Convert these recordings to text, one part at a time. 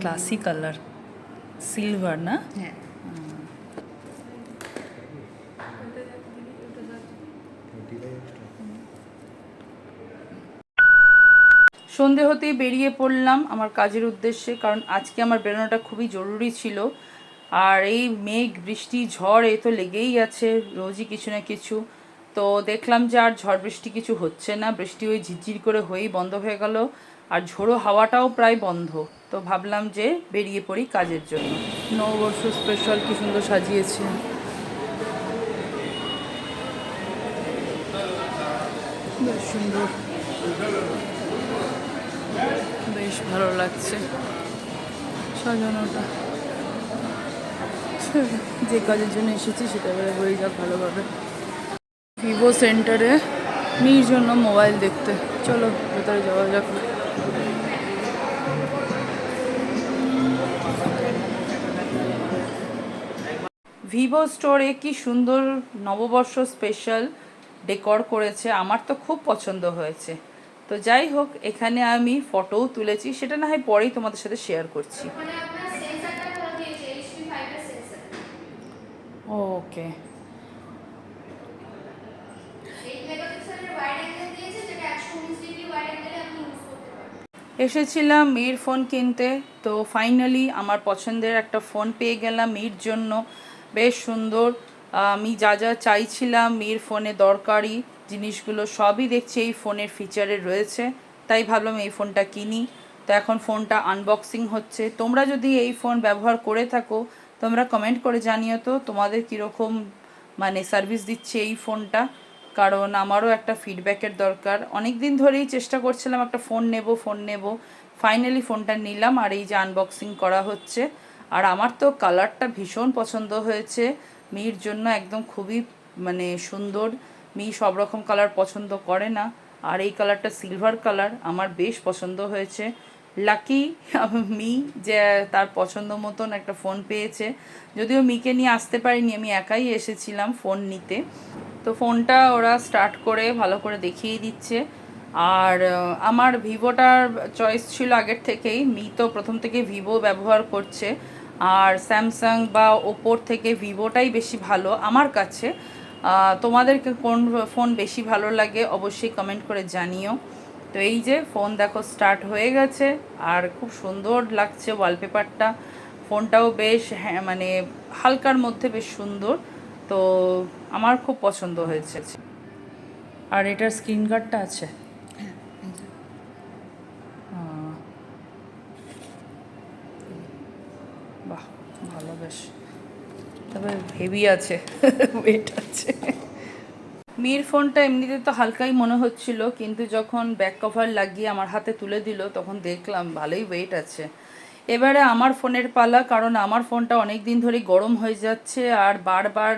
Classy colour, silver না? হ্যাঁ। সন্ধে হতেই বেরিয়ে পড়লাম আমার কাজের উদ্দেশ্যে, কারণ আজকে আমার বেরোনোটা খুবই জরুরি ছিল। আর এই মেঘ বৃষ্টি ঝড় এ তো লেগেই আছে রোজই কিছু না কিছু। তো দেখলাম যে আর ঝড় বৃষ্টি কিছু হচ্ছে না, বৃষ্টি ওই ঝিরঝির করে হয়েই বন্ধ হয়ে গেল, আর ঝোড়ো হাওয়াটাও প্রায় বন্ধ। তো ভাবলাম যে বেরিয়ে পড়ি কাজের জন্য। নববর্ষ স্পেশাল কি সুন্দর সাজিয়েছে, বেশ সুন্দর, বেশ ভালো লাগছে সাজানোটা। যে কাজের জন্য এসেছি সেটা এবারে হয়ে যাক ভালোভাবে। ভিভো সেন্টারে মেয়ের জন্য মোবাইল দেখতে, চলো ভেতরে যাওয়া যাক। ভিভো স্টোরে কি সুন্দর নববর্ষ স্পেশাল ডেকর করেছে, আমার তো খুব পছন্দ হয়েছে। তো যাই হোক, এখানে আমি ফটোও তুলেছি, সেটা না হয় পরেই তোমাদের সাথে শেয়ার করছি। ওকে, এসেছিলাম মেয়ের ফোন কিনতে, তো ফাইনালি আমার পছন্দের একটা ফোন পেয়ে গেলাম মেয়ের জন্য। বেশ সুন্দর, আমি যা যা চাইছিলাম মেয়ের ফোনে দরকারি জিনিসগুলো সবই দেখছি এই ফোনের ফিচারে রয়েছে, তাই ভাবলাম এই ফোনটা কিনি। তো এখন ফোনটা আনবক্সিং হচ্ছে। তোমরা যদি এই ফোন ব্যবহার করে থাকো তোমরা কমেন্ট করে জানিও তো তোমাদের কীরকম মানে সার্ভিস দিচ্ছে এই ফোনটা, কারণ আমারও একটা ফিডব্যাকের দরকার। অনেক দিন ধরেই চেষ্টা করছিলাম একটা ফোন নেব, ফাইনালি ফোনটা নিলাম, আর এই যে আনবক্সিং করা হচ্ছে। আর আমার তো কালারটা ভীষণ পছন্দ হয়েছে মেয়ের জন্য, একদম খুবই মানে সুন্দর। মেয়ে সব রকম কালার পছন্দ করে না, আর এই কালারটা সিলভার কালার আমার বেশ পছন্দ হয়েছে। লাকি মি যে তার পছন্দ মতন একটা ফোন পেয়েছে। যদিও মিকে নিয়ে আসতে পারিনি, আমি একাই এসেছিলাম ফোন নিতে। তো ফোনটা ওরা স্টার্ট করে ভালো করে দেখিয়ে দিচ্ছে। আর আমার ভিভোটার চয়েস ছিল আগের থেকেই, মি তো প্রথম থেকে ভিভো ব্যবহার করছে, আর স্যামসাং বা ওপোর থেকে ভিভোটাই বেশি ভালো আমার কাছে। তোমাদেরকে কোন ফোন বেশি ভালো লাগে অবশ্যই কমেন্ট করে জানিও। তো এই যে ফোন দেখো স্টার্ট হয়ে গেছে, আর খুব সুন্দর লাগছে ওয়ালপেপারটা। ফোনটাও বেশ মানে হালকার মধ্যে বেশ সুন্দর, তো আমার খুব পছন্দ হয়েছে। আর এটার স্ক্রিন গার্ডটা আছে, বাহ ভালো, বেশ তবে হেভি আছে, ওয়েট আছে। মির ফোনটা এমনিতে তো হালকাই মনে হচ্ছিল, কিন্তু যখন ব্যাক কভার লাগিয়ে আমার হাতে তুলে দিল তখন দেখলাম ভালোই ওয়েট আছে। এবারে আমার ফোনের পালা, কারণ আমার ফোনটা অনেক দিন ধরেই গরম হয়ে যাচ্ছে আর বারবার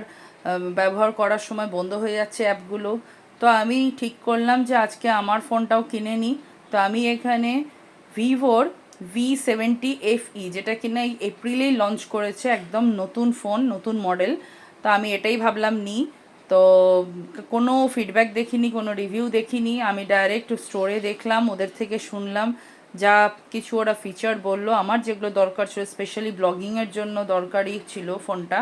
ব্যবহার করার সময় বন্ধ হয়ে যাচ্ছে অ্যাপগুলো। তো আমি ঠিক করলাম যে আজকে আমার ফোনটাও কিনে নিই। তো আমি এখানে ভিভোর V70FE, যেটা কিনা এই এপ্রিলেই লঞ্চ করেছে, একদম নতুন ফোন, নতুন মডেল। তো আমি এটাই ভাবলাম নিই। তো কোনো ফিডব্যাক দেখিনি, কোনো রিভিউ দেখিনি, আমি ডাইরেক্ট স্টোরে দেখলাম, ওদের থেকে শুনলাম যা কিছু ওরা ফিচার বললো, আমার যেগুলো দরকার ছিল স্পেশালি ব্লগিংয়ের জন্য দরকারি ছিল ফোনটা।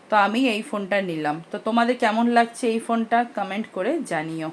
তো আমি এই ফোনটা নিলাম। তো তোমাদের কেমন লাগছে এই ফোনটা কমেন্ট করে জানিও।